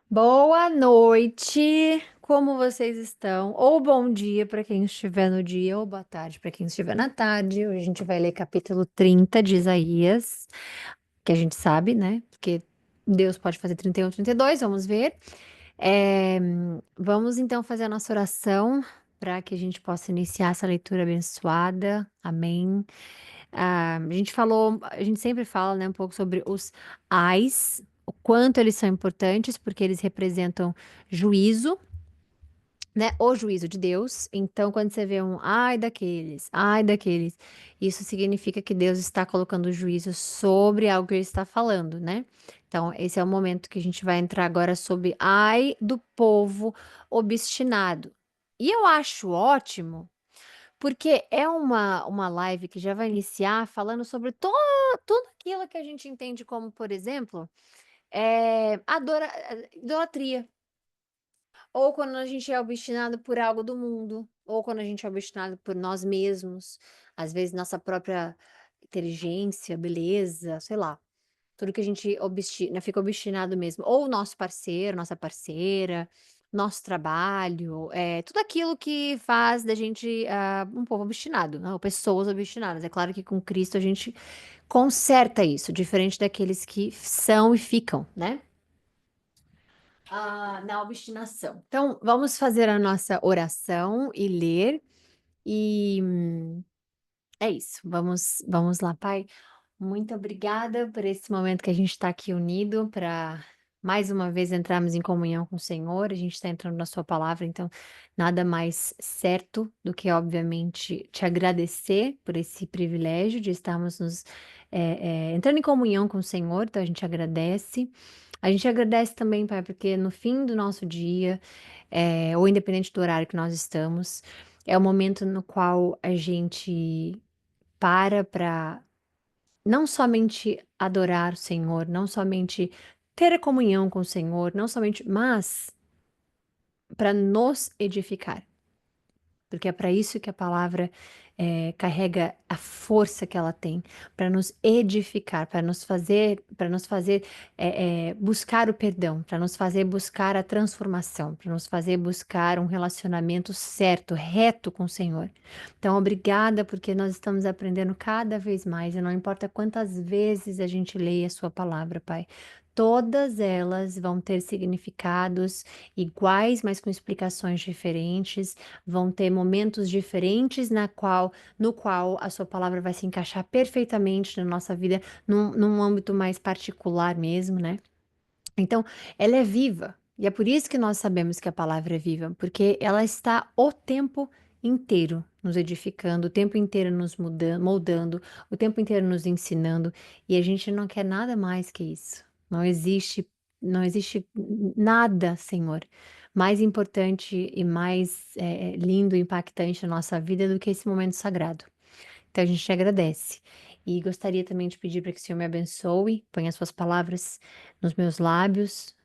Boa noite, como vocês estão? Ou bom dia para quem estiver no dia, ou boa tarde para quem estiver na tarde. Hoje a gente vai ler capítulo 30 de Isaías, que a gente sabe, né? Porque Deus pode fazer 31, 32, vamos ver. É, vamos então fazer a nossa oração para que a gente possa iniciar essa leitura abençoada. Amém. A gente sempre fala, né, um pouco sobre os ais, o quanto eles são importantes, porque eles representam juízo, né, o juízo de Deus. Então, quando você vê um ai daqueles, isso significa que Deus está colocando juízo sobre algo que ele está falando, né? Então, esse é o momento que a gente vai entrar agora sobre ai do povo obstinado. E eu acho ótimo porque é uma live que já vai iniciar falando sobre tudo aquilo que a gente entende como, por exemplo, idolatria. Ou quando a gente é obstinado por algo do mundo, ou quando a gente é obstinado por nós mesmos, às vezes nossa própria inteligência, beleza, sei lá. Tudo que a gente fica obstinado mesmo. Ou o nosso parceiro, nossa parceira, nosso trabalho, tudo aquilo que faz da gente um povo obstinado, né? Ou pessoas obstinadas. É claro que com Cristo a gente conserta isso, diferente daqueles que são e ficam, né? Na obstinação. Então, vamos fazer a nossa oração e ler. E é isso. Vamos lá, Pai. Muito obrigada por esse momento que a gente está aqui unido para mais uma vez entrarmos em comunhão com o Senhor. A gente está entrando na Sua palavra, então nada mais certo do que, obviamente, te agradecer por esse privilégio de estarmos entrando em comunhão com o Senhor. Então a gente agradece. A gente agradece também, Pai, porque no fim do nosso dia, ou independente do horário que nós estamos, é o momento no qual a gente para não somente adorar o Senhor, não somente ter a comunhão com o Senhor, não somente, mas para nos edificar. Porque é para isso que a palavra carrega a força que ela tem, para nos edificar, para nos fazer buscar o perdão, para nos fazer buscar a transformação, para nos fazer buscar um relacionamento certo, reto com o Senhor. Então, obrigada, porque nós estamos aprendendo cada vez mais, e não importa quantas vezes a gente leia a sua palavra, Pai. Todas elas vão ter significados iguais, mas com explicações diferentes, vão ter momentos diferentes no qual a sua palavra vai se encaixar perfeitamente na nossa vida, num âmbito mais particular mesmo, né? Então, ela é viva. E é por isso que nós sabemos que a palavra é viva, porque ela está o tempo inteiro nos edificando, o tempo inteiro nos moldando, o tempo inteiro nos ensinando, e a gente não quer nada mais que isso. Não existe nada, Senhor, mais importante e mais lindo e impactante na nossa vida do que esse momento sagrado. Então a gente te agradece. E gostaria também de pedir para que o Senhor me abençoe, ponha as suas palavras nos meus lábios,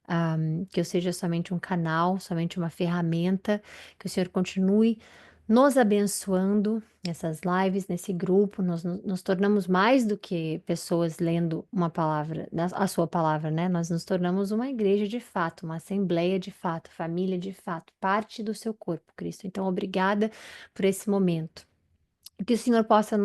que eu seja somente um canal, somente uma ferramenta, que o Senhor continue nos abençoando nessas lives, nesse grupo. Nós nos tornamos mais do que pessoas lendo uma palavra, a sua palavra, né? Nós nos tornamos uma igreja de fato, uma assembleia de fato, família de fato, parte do seu corpo, Cristo. Então, obrigada por esse momento. Que o Senhor possa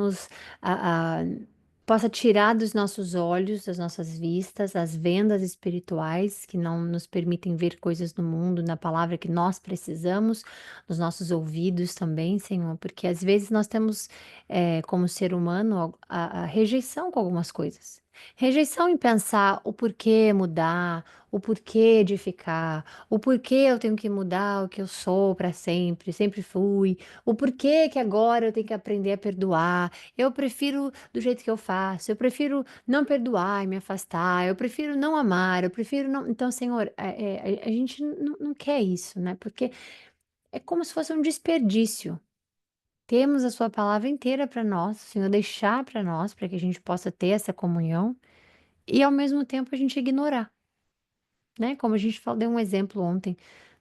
possa tirar dos nossos olhos, das nossas vistas, as vendas espirituais que não nos permitem ver coisas do mundo, na palavra que nós precisamos, nos nossos ouvidos também, Senhor, porque às vezes nós temos, como ser humano, a rejeição com algumas coisas. Rejeição em pensar o porquê mudar, o porquê edificar, o porquê eu tenho que mudar o que eu sou para sempre, sempre fui. O porquê que agora eu tenho que aprender a perdoar. Eu prefiro do jeito que eu faço. Eu prefiro não perdoar e me afastar. Eu prefiro não amar. Eu prefiro não. Então, Senhor, a gente não quer isso, né? Porque é como se fosse um desperdício. Temos a Sua palavra inteira para nós, o Senhor deixar para nós, para que a gente possa ter essa comunhão e ao mesmo tempo a gente ignorar, né? Como a gente falou, deu um exemplo ontem,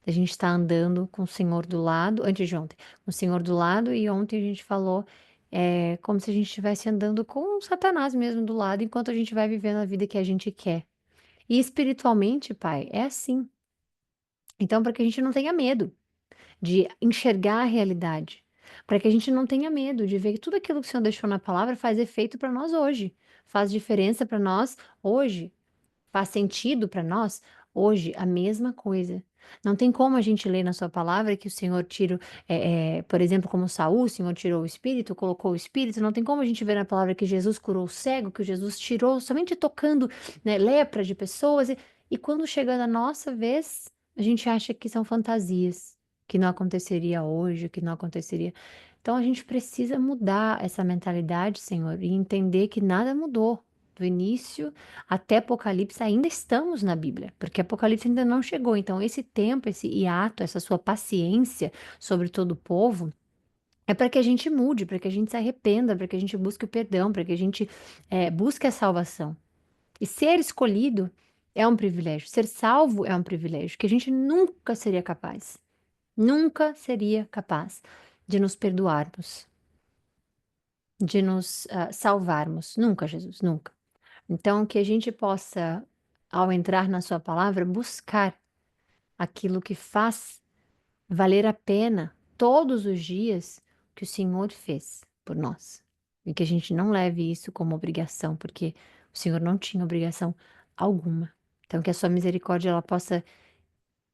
da gente estar andando com o Senhor do lado, antes de ontem, com o Senhor do lado, e ontem a gente falou como se a gente estivesse andando com o Satanás mesmo do lado, enquanto a gente vai vivendo a vida que a gente quer. E espiritualmente, pai, é assim. Então, para que a gente não tenha medo de enxergar a realidade, para que a gente não tenha medo de ver que tudo aquilo que o Senhor deixou na palavra faz efeito para nós hoje, faz diferença para nós hoje. Faz sentido para nós? Hoje, a mesma coisa. Não tem como a gente ler na sua palavra que o Senhor tira, por exemplo, como Saul, o Senhor tirou o espírito, colocou o espírito. Não tem como a gente ver na palavra que Jesus curou o cego, que Jesus tirou somente tocando, né, lepra de pessoas. E quando chega na nossa vez, a gente acha que são fantasias, que não aconteceria hoje, que não aconteceria. Então a gente precisa mudar essa mentalidade, Senhor, e entender que nada mudou do início até Apocalipse ainda estamos na Bíblia, porque Apocalipse ainda não chegou. Então, esse tempo, esse hiato, essa sua paciência sobre todo o povo, é para que a gente mude, para que a gente se arrependa, para que a gente busque o perdão, para que a gente busque a salvação. E ser escolhido é um privilégio, ser salvo é um privilégio que a gente nunca seria capaz de nos perdoarmos, de nos salvarmos. Nunca, Jesus, nunca. Então, que a gente possa, ao entrar na Sua palavra, buscar aquilo que faz valer a pena todos os dias que o Senhor fez por nós. E que a gente não leve isso como obrigação, porque o Senhor não tinha obrigação alguma. Então, que a Sua misericórdia ela possa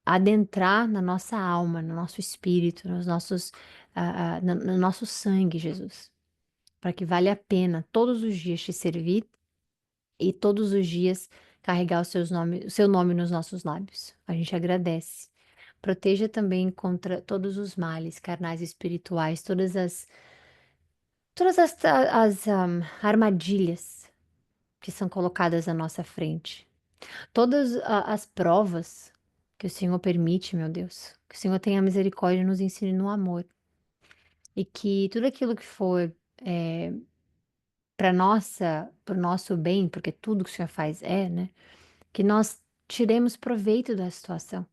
adentrar na nossa alma, no nosso espírito, nos nossos, no nosso sangue, Jesus, para que vale a pena todos os dias te servir e todos os dias carregar o seu nome nos nossos lábios. A gente agradece. Proteja também contra todos os males carnais e espirituais, todas as armadilhas que são colocadas à nossa frente, todas as provas que o Senhor permite, meu Deus, que o Senhor tenha misericórdia e nos ensine no amor, e que tudo aquilo que for para o nosso bem, porque tudo que o Senhor faz né? Que nós tiremos proveito da situação,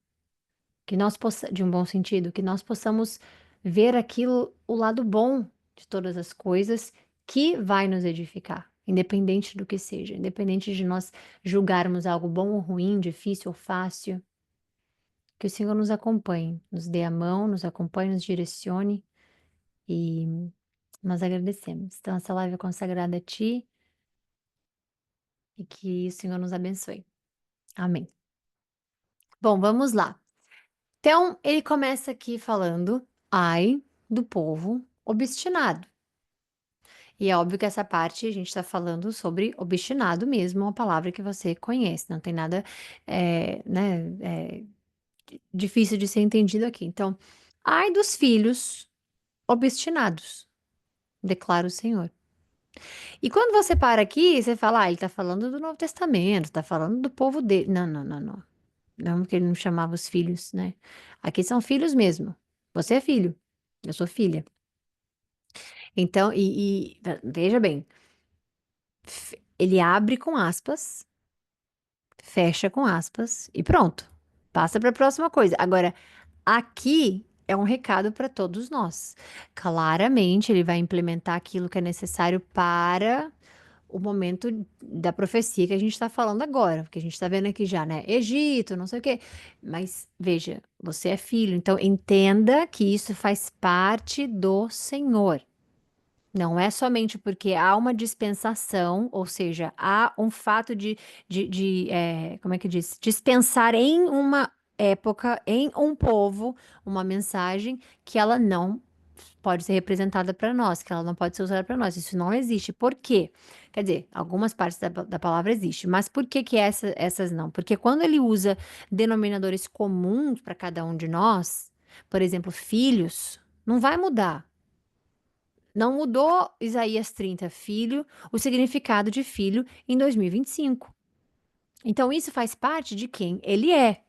que nós possa de um bom sentido, que nós possamos ver aquilo, o lado bom de todas as coisas que vai nos edificar, independente do que seja, independente de nós julgarmos algo bom ou ruim, difícil ou fácil, que o Senhor nos acompanhe, nos dê a mão, nos acompanhe, nos direcione e nós agradecemos. Então, essa live é consagrada a Ti e que o Senhor nos abençoe. Amém. Bom, vamos lá. Então, ele começa aqui falando: "Ai do povo obstinado". E é óbvio que essa parte a gente está falando sobre obstinado mesmo, uma palavra que você conhece, não tem nada, né, difícil de ser entendido aqui. Então: "Ai dos filhos obstinados", declara o Senhor. E quando você para aqui, você fala: "Ah, ele está falando do Novo Testamento, está falando do povo dele". Não, não, não, não. Não, porque ele não chamava os filhos, né. Aqui são filhos mesmo. Você é filho, eu sou filha. Então veja bem, ele abre com aspas, fecha com aspas e pronto. Passa para a próxima coisa. Agora, aqui é um recado para todos nós. Claramente, ele vai implementar aquilo que é necessário para o momento da profecia que a gente está falando agora, porque a gente está vendo aqui já, né? Egito, não sei o quê. Mas veja, você é filho, então entenda que isso faz parte do Senhor. Não é somente porque há uma dispensação, ou seja, há um fato como é que diz? Dispensar em uma época, em um povo, uma mensagem que ela não pode ser representada para nós, que ela não pode ser usada para nós. Isso não existe. Por quê? Quer dizer, algumas partes da palavra existe, mas por que que essas não? Porque quando ele usa denominadores comuns para cada um de nós, por exemplo, filhos, não vai mudar. Não mudou Isaías 30, filho, o significado de filho em 2025. Então, isso faz parte de quem ele é.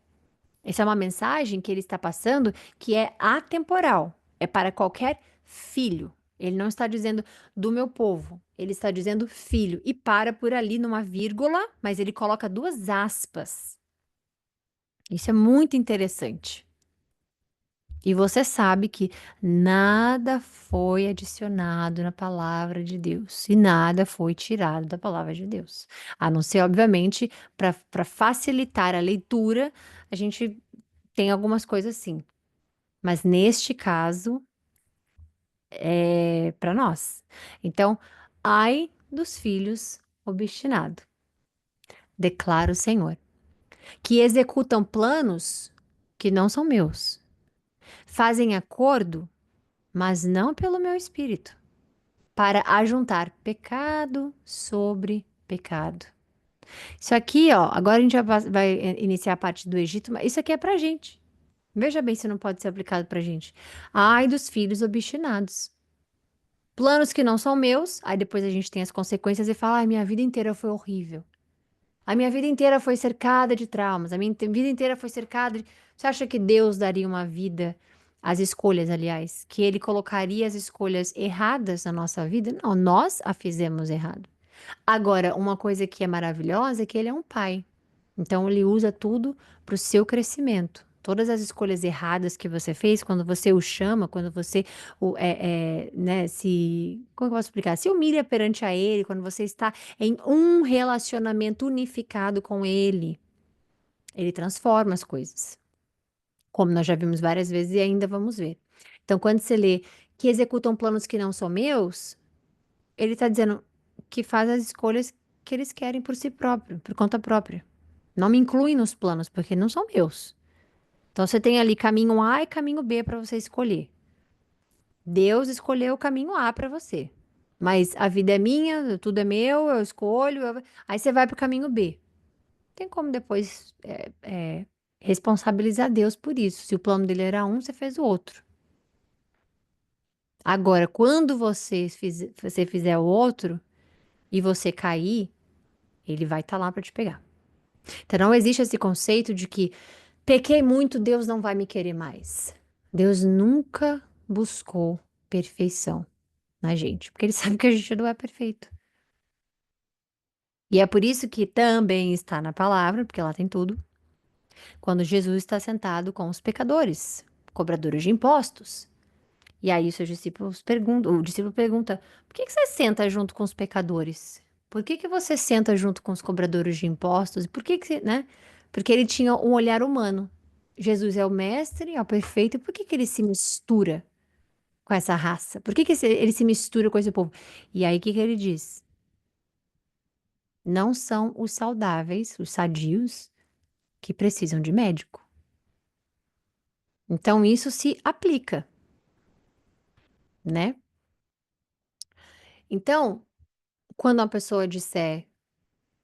Essa é uma mensagem que ele está passando que é atemporal. É para qualquer filho. Ele não está dizendo do meu povo. Ele está dizendo filho. E para por ali numa vírgula, mas ele coloca duas aspas. Isso é muito interessante. E você sabe que nada foi adicionado na palavra de Deus e nada foi tirado da palavra de Deus. A não ser, obviamente, para facilitar a leitura, a gente tem algumas coisas sim, mas neste caso é para nós. Então, ai dos filhos obstinados, declara o Senhor, que executam planos que não são meus, fazem acordo, mas não pelo meu espírito, para ajuntar pecado sobre pecado. Isso aqui, ó, agora a gente vai iniciar a parte do Egito, mas isso aqui é pra gente. Veja bem se não pode ser aplicado pra gente. Ai dos filhos obstinados. Planos que não são meus, aí depois a gente tem as consequências e fala: ai, minha vida inteira foi horrível. A minha vida inteira foi cercada de traumas. A minha vida inteira foi cercada de. Você acha que Deus daria uma vida, as escolhas, aliás, que Ele colocaria as escolhas erradas na nossa vida? Não, nós a fizemos errado. Agora, uma coisa que é maravilhosa é que Ele é um pai. Então, ele usa tudo para o seu crescimento. Todas as escolhas erradas que você fez, quando você o chama, quando você né, como eu posso explicar? Se humilha perante a ele, quando você está em um relacionamento unificado com ele, ele transforma as coisas, como nós já vimos várias vezes e ainda vamos ver. Então, quando você lê que executam planos que não são meus, ele está dizendo que faz as escolhas que eles querem por si próprio, por conta própria. Não me incluem nos planos, porque não são meus. Então você tem ali caminho A e caminho B para você escolher. Deus escolheu o caminho A para você. Mas a vida é minha, tudo é meu, eu escolho. Aí você vai para o caminho B. Tem como depois responsabilizar Deus por isso. Se o plano dele era um, você fez o outro. Agora, quando você fizer o outro e você cair, ele vai estar lá para te pegar. Então não existe esse conceito de que pequei muito, Deus não vai me querer mais. Deus nunca buscou perfeição na gente, porque Ele sabe que a gente não é perfeito. E é por isso que também está na palavra, porque lá tem tudo, quando Jesus está sentado com os pecadores, cobradores de impostos. E aí seus discípulos perguntam, o discípulo pergunta: por que que você senta junto com os pecadores? Por que que você senta junto com os cobradores de impostos? Por que que você, né? Porque ele tinha um olhar humano. Jesus é o mestre, é o perfeito, e por que que ele se mistura com essa raça? Por que que ele se mistura com esse povo? E aí o que que ele diz? Não são os saudáveis, os sadios, que precisam de médico. Então isso se aplica, né? Então, quando uma pessoa disser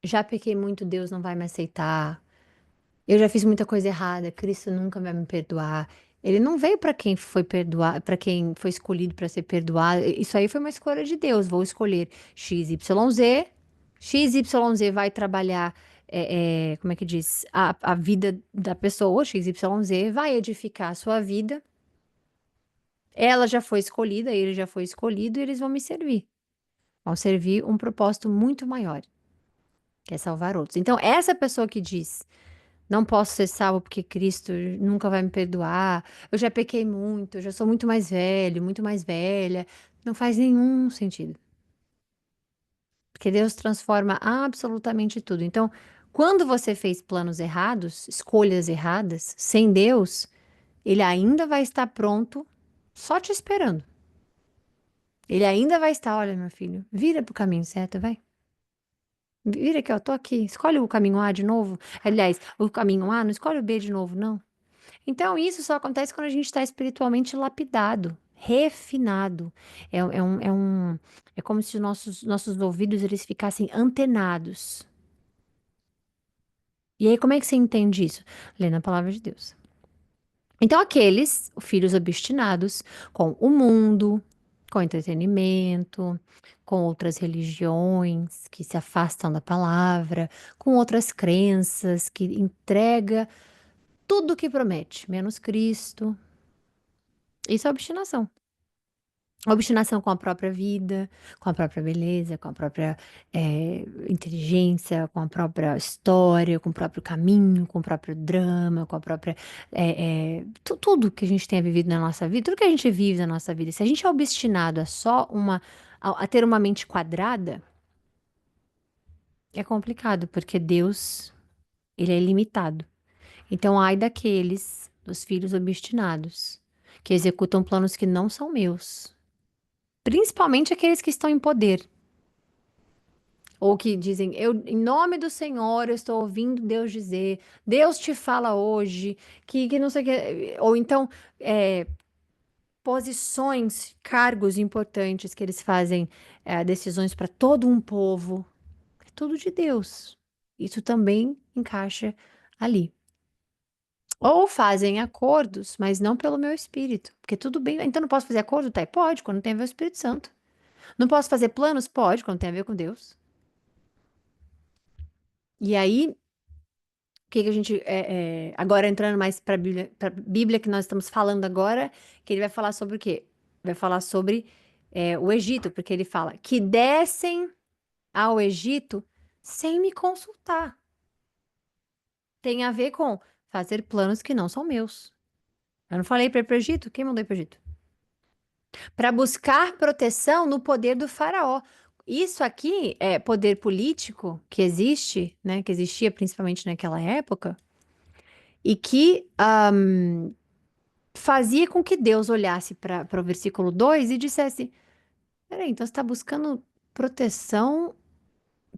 já pequei muito, Deus não vai me aceitar. Eu já fiz muita coisa errada, Cristo nunca vai me perdoar. Ele não veio para quem foi perdoar, para quem foi escolhido para ser perdoado. Isso aí foi uma escolha de Deus. Vou escolher X, Y, Z. X, Y, Z vai trabalhar, como é que diz? A vida da pessoa, X, Y, Z, vai edificar a sua vida. Ela já foi escolhida, ele já foi escolhido, e eles vão me servir. Vão servir um propósito muito maior, que é salvar outros. Então, essa pessoa que diz não posso ser salvo porque Cristo nunca vai me perdoar. Eu já pequei muito, eu já sou muito mais velho, muito mais velha. Não faz nenhum sentido. Porque Deus transforma absolutamente tudo. Então, quando você fez planos errados, escolhas erradas, sem Deus, Ele ainda vai estar pronto, só te esperando. Ele ainda vai estar, olha, meu filho, vira pro caminho certo, vai. Vira que eu tô aqui. Escolhe o caminho A de novo. Aliás, o caminho A, não escolhe o B de novo, não. Então, isso só acontece quando a gente está espiritualmente lapidado, refinado. É como se os nossos ouvidos eles ficassem antenados. E aí, como é que você entende isso? Lendo a palavra de Deus. Então, aqueles, filhos obstinados, com o mundo, com entretenimento, com outras religiões que se afastam da palavra, com outras crenças que entrega tudo o que promete, menos Cristo. Isso é obstinação. Obstinação com a própria vida, com a própria beleza, com a própria inteligência, com a própria história, com o próprio caminho, com o próprio drama, com a própria. Tudo que a gente tenha vivido na nossa vida, tudo que a gente vive na nossa vida. Se a gente é obstinado a só a ter uma mente quadrada, é complicado, porque Deus, ele é ilimitado. Então, ai daqueles. dos filhos obstinados, que executam planos que não são meus, principalmente aqueles que estão em poder. Ou que dizem, eu, em nome do Senhor, eu estou ouvindo Deus dizer, Deus te fala hoje, que não sei o que. Ou então, é, posições, cargos importantes que eles fazem, decisões para todo um povo. É tudo de Deus. Isso também encaixa ali. Ou fazem acordos, mas não pelo meu espírito. Porque tudo bem. Então não posso fazer acordo? Tá, pode, quando tem a ver com o Espírito Santo. Não posso fazer planos? Pode, quando tem a ver com Deus. E aí, o que que a gente. Agora entrando mais para a Bíblia que nós estamos falando agora, que ele vai falar sobre o quê? Vai falar sobre o Egito, porque ele fala que descem ao Egito sem me consultar. Tem a ver com fazer planos que não são meus. Eu não falei para ir para o Egito? Quem mandou ir para o Egito? Para buscar proteção no poder do faraó. Isso aqui é poder político que existe, né? Que existia principalmente naquela época, e que fazia com que Deus olhasse para o versículo 2 e dissesse: peraí, então você está buscando proteção,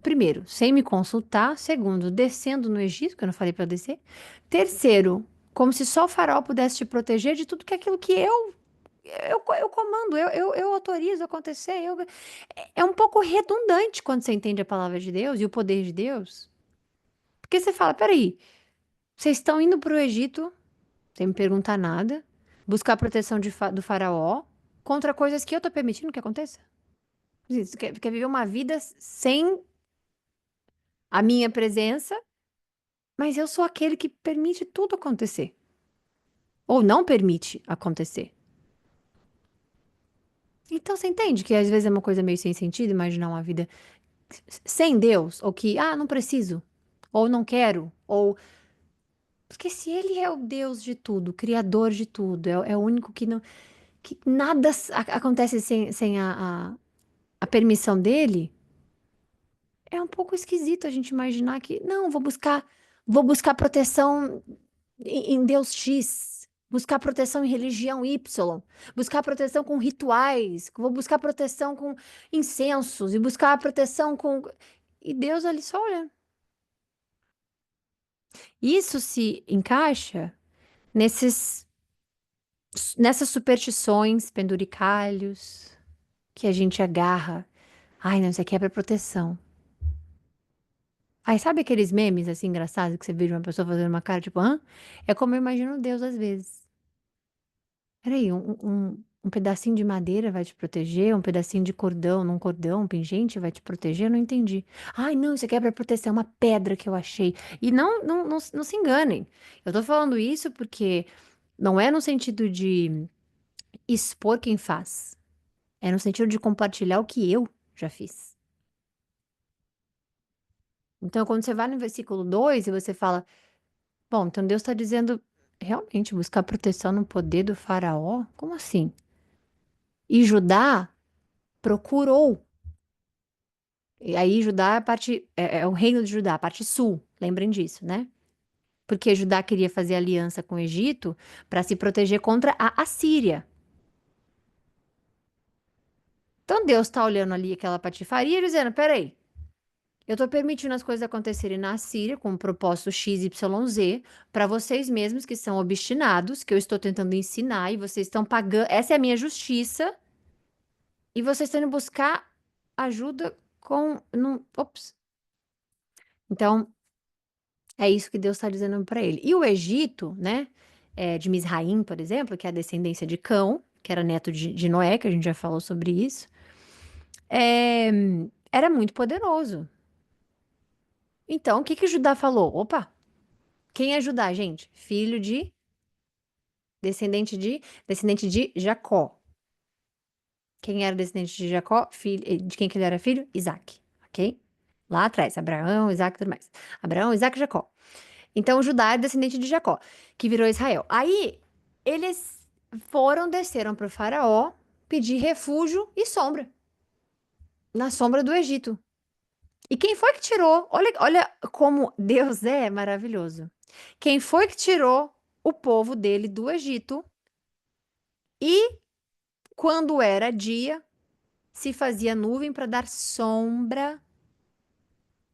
primeiro, sem me consultar, segundo, descendo no Egito, que eu não falei para descer, terceiro, como se só o faraó pudesse te proteger de tudo que aquilo que eu comando, eu autorizo acontecer. É um pouco redundante quando você entende a palavra de Deus e o poder de Deus. Porque você fala, peraí, vocês estão indo para o Egito, sem me perguntar nada, buscar proteção do faraó contra coisas que eu tô permitindo que aconteça? Você quer viver uma vida sem a minha presença, mas eu sou aquele que permite tudo acontecer. Ou não permite acontecer. Então você entende que às vezes é uma coisa meio sem sentido imaginar uma vida sem Deus, ou que, não preciso, ou não quero, ou. Porque se Ele é o Deus de tudo, o Criador de tudo, é o único que não. Que nada acontece sem a permissão dele, é um pouco esquisito a gente imaginar que, não, vou buscar proteção em Deus X, buscar proteção em religião Y, buscar proteção com rituais, vou buscar proteção com incensos e buscar proteção com. E Deus ali só olhando. Isso se encaixa nesses, nessas superstições, penduricalhos que a gente agarra. Ai, não, isso aqui é para proteção. Ai, sabe aqueles memes assim engraçados que você vê de uma pessoa fazendo uma cara tipo, hã? É como eu imagino Deus às vezes. Peraí, um pedacinho de madeira vai te proteger? Um pedacinho de cordão, num cordão, um pingente vai te proteger? Eu não entendi. Ai, não, isso aqui é para proteção, é uma pedra que eu achei. E não se enganem. Eu tô falando isso porque não é no sentido de expor quem faz. É no sentido de compartilhar o que eu já fiz. Então, quando você vai no versículo 2 e você fala, bom, então Deus está dizendo realmente buscar proteção no poder do faraó? Como assim? E Judá procurou. E aí Judá é a parte, é o reino de Judá, a parte sul. Lembrem disso, né? Porque Judá queria fazer aliança com o Egito para se proteger contra a Assíria. Então Deus está olhando ali aquela patifaria e dizendo: peraí, eu estou permitindo as coisas acontecerem na Síria com um propósito XYZ para vocês mesmos que são obstinados, que eu estou tentando ensinar e vocês estão pagando. Essa é a minha justiça e vocês estão indo buscar ajuda com. Ops. Então, é isso que Deus está dizendo para ele. E o Egito, né, de Misraim, por exemplo, que é a descendência de Cão, que era neto de Noé, que a gente já falou sobre isso, é, era muito poderoso. Então, o que que Judá falou? Opa, quem é Judá, gente? Descendente de Jacó. Quem era descendente de Jacó? Filho, de quem que ele era filho? Isaac, ok? Lá atrás, Abraão, Isaac e tudo mais. Abraão, Isaac e Jacó. Então, Judá é descendente de Jacó, que virou Israel. Aí, eles desceram para o faraó, pedir refúgio e sombra, na sombra do Egito. E quem foi que tirou? Olha, olha como Deus é maravilhoso. Quem foi que tirou? o povo dele do Egito, e quando era dia, se fazia nuvem para dar sombra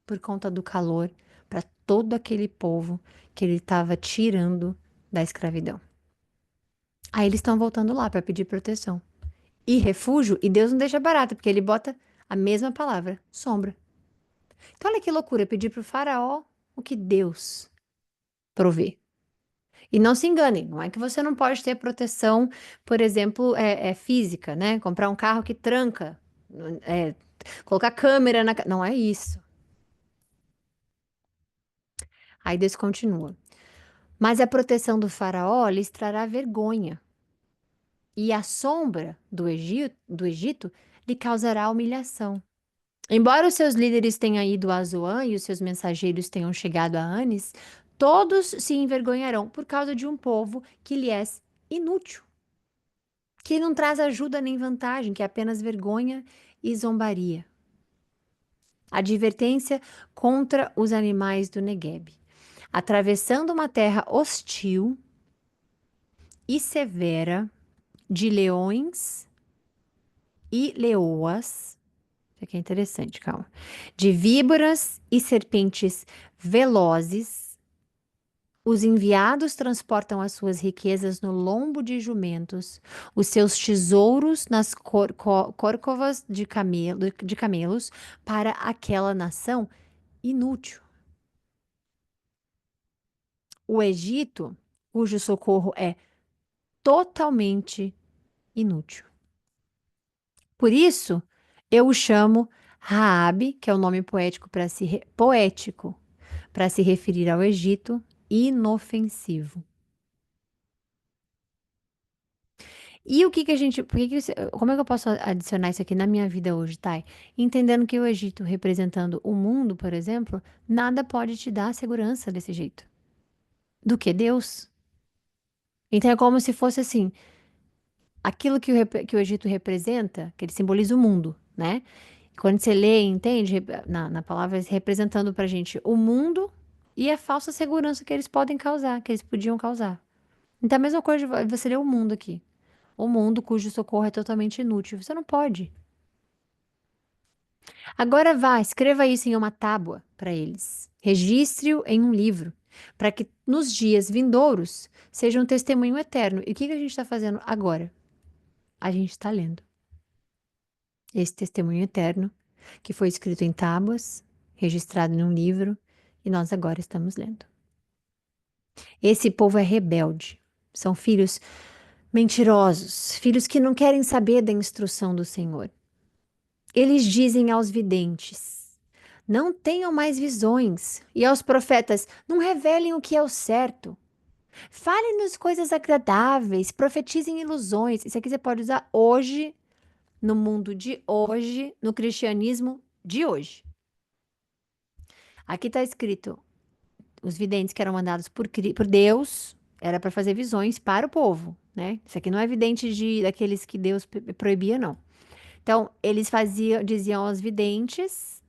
por conta do calor para todo aquele povo que ele estava tirando da escravidão. Aí eles estão voltando lá para pedir proteção. E refúgio, e Deus não deixa barato, porque ele bota a mesma palavra, sombra. Então olha que loucura, pedir para o faraó o que Deus provê. E não se engane, não é que você não pode ter proteção, por exemplo, física, né? Comprar um carro que tranca, é, colocar câmera na. Não é isso. Aí Deus continua. Mas a proteção do faraó lhes trará vergonha, e a sombra do Egito lhe causará humilhação. Embora os seus líderes tenham ido a Zoan e os seus mensageiros tenham chegado a Anis, todos se envergonharão por causa de um povo que lhe é inútil, que não traz ajuda nem vantagem, que é apenas vergonha e zombaria. Advertência contra os animais do Negueb. Atravessando uma terra hostil e severa, de leões e leoas. Isso aqui é interessante, calma. De víboras e serpentes velozes, os enviados transportam as suas riquezas no lombo de jumentos, os seus tesouros nas córcovas de camelos para aquela nação inútil. O Egito, cujo socorro é totalmente inútil. Por isso, eu o chamo Raabe, que é o nome poético para se referir ao Egito, inofensivo. E o que que a gente, como é que eu posso adicionar isso aqui na minha vida hoje, Thay? Entendendo que o Egito representando o mundo, por exemplo, nada pode te dar segurança desse jeito. Do que Deus. Então é como se fosse assim, aquilo que o Egito representa, que ele simboliza o mundo, né? Quando você lê e entende, na palavra representando pra gente o mundo e a falsa segurança que eles podem causar, que eles podiam causar. Então, a mesma coisa de você ler o mundo aqui. O mundo cujo socorro é totalmente inútil. Você não pode. Agora vá, escreva isso em uma tábua para eles. Registre-o em um livro, para que nos dias vindouros seja um testemunho eterno. E o que que a gente está fazendo agora? A gente está lendo esse testemunho eterno, que foi escrito em tábuas, registrado em um livro, e nós agora estamos lendo. Esse povo é rebelde. São filhos mentirosos, filhos que não querem saber da instrução do Senhor. Eles dizem aos videntes: não tenham mais visões, e aos profetas: não revelem o que é o certo. Falem-nos coisas agradáveis, profetizem ilusões. Isso aqui você pode usar hoje, no mundo de hoje, no cristianismo de hoje. Aqui está escrito: os videntes que eram mandados por Deus era para fazer visões para o povo, né? Isso aqui não é vidente daqueles que Deus proibia, não. Então, eles diziam aos videntes: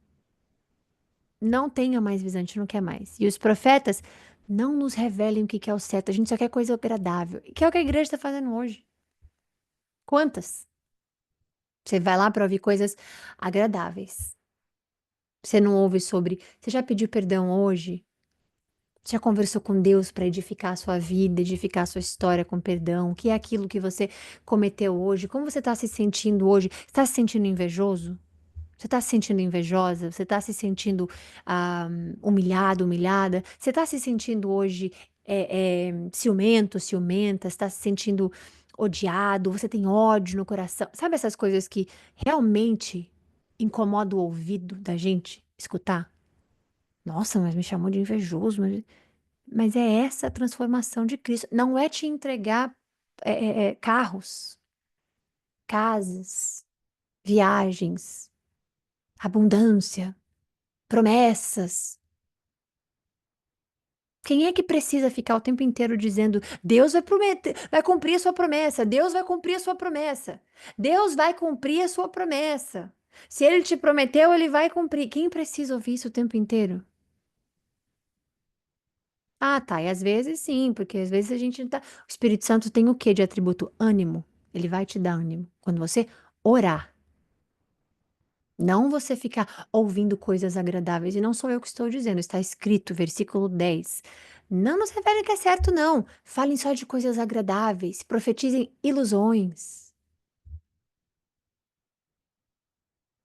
não tenha mais visão, a gente não quer mais. E os profetas: não nos revelem o que é o certo, a gente só quer coisa agradável. Que é o que a igreja está fazendo hoje. Quantas? Você vai lá para ouvir coisas agradáveis. Você não ouve sobre. Você já pediu perdão hoje? Já conversou com Deus para edificar a sua vida, edificar a sua história com perdão? O que é aquilo que você cometeu hoje? Como você está se sentindo hoje? Está se sentindo invejoso? Você está se sentindo invejosa? Você está se sentindo humilhado, humilhada? Você está se sentindo hoje ciumento, ciumenta? Está se sentindo odiado? Você tem ódio no coração? Sabe essas coisas que realmente incomodam o ouvido da gente escutar? Nossa, mas me chamou de invejoso. Mas é essa a transformação de Cristo. Não é te entregar carros, casas, viagens, abundância, promessas. Quem é que precisa ficar o tempo inteiro dizendo Deus vai prometer, vai cumprir a sua promessa, Deus vai cumprir a sua promessa, Deus vai cumprir a sua promessa. Se ele te prometeu, ele vai cumprir. Quem precisa ouvir isso o tempo inteiro? Ah, tá. E às vezes sim, porque às vezes a gente não tá. O Espírito Santo tem o quê de atributo? Ânimo. Ele vai te dar ânimo. Quando você orar. Não você ficar ouvindo coisas agradáveis. E não sou eu que estou dizendo, está escrito, versículo 10. Não nos revele que é certo, não. Falem só de coisas agradáveis. Profetizem ilusões.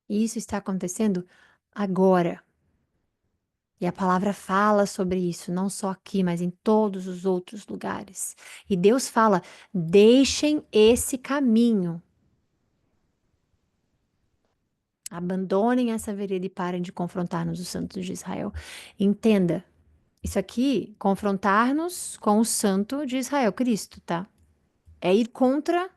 E isso está acontecendo agora. E a palavra fala sobre isso, não só aqui, mas em todos os outros lugares. E Deus fala: deixem esse caminho, abandonem essa vereda e parem de confrontar-nos, os santos de Israel. Entenda, isso aqui, confrontar-nos com o santo de Israel, Cristo, tá? É ir contra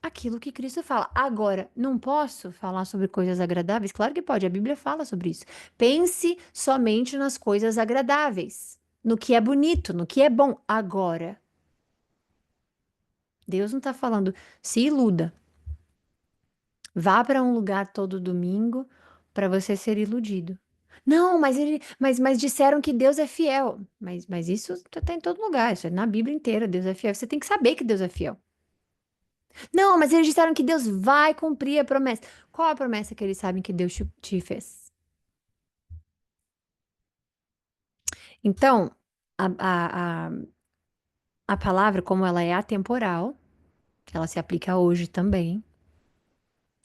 aquilo que Cristo fala. Agora, não posso falar sobre coisas agradáveis? Claro que pode, a Bíblia fala sobre isso. Pense somente nas coisas agradáveis, no que é bonito, no que é bom. Agora, Deus não está falando, se iluda. Vá para um lugar todo domingo para você ser iludido. Não, mas disseram que Deus é fiel. Mas isso está em todo lugar, isso é na Bíblia inteira, Deus é fiel. Você tem que saber que Deus é fiel. Não, mas eles disseram que Deus vai cumprir a promessa. Qual a promessa que eles sabem que Deus te fez? Então, a, a, a, a palavra, como ela é atemporal, ela se aplica hoje também.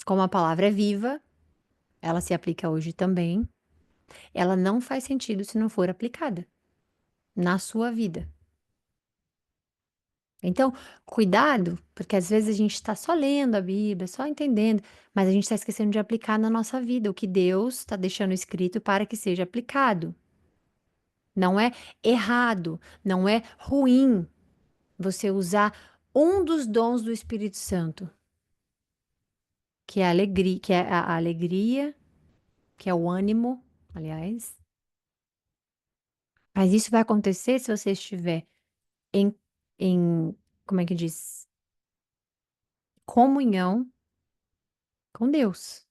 Como a palavra é viva, ela se aplica hoje também. Ela não faz sentido se não for aplicada na sua vida. Então, cuidado, porque às vezes a gente está só lendo a Bíblia, só entendendo, mas a gente está esquecendo de aplicar na nossa vida o que Deus está deixando escrito para que seja aplicado. Não é errado, não é ruim você usar um dos dons do Espírito Santo, que é a alegria, a alegria, que é o ânimo, aliás. Mas isso vai acontecer se você estiver em, como é que diz? Comunhão com Deus.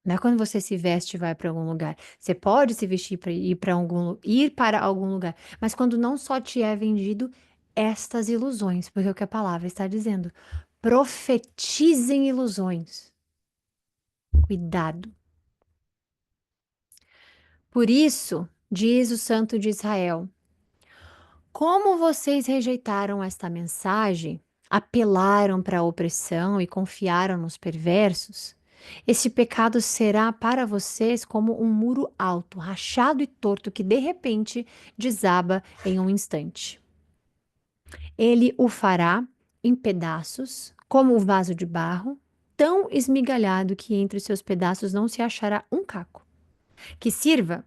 Não é quando você se veste e vai para algum lugar. Você pode se vestir para ir para algum lugar, mas quando não só te é vendido estas ilusões, porque é o que a palavra está dizendo. Profetizem ilusões. Cuidado. Por isso, diz o Santo de Israel: como vocês rejeitaram esta mensagem, apelaram para a opressão e confiaram nos perversos, este pecado será para vocês como um muro alto, rachado e torto que de repente desaba em um instante. Ele o fará em pedaços, como um vaso de barro, tão esmigalhado que entre seus pedaços não se achará um caco, que sirva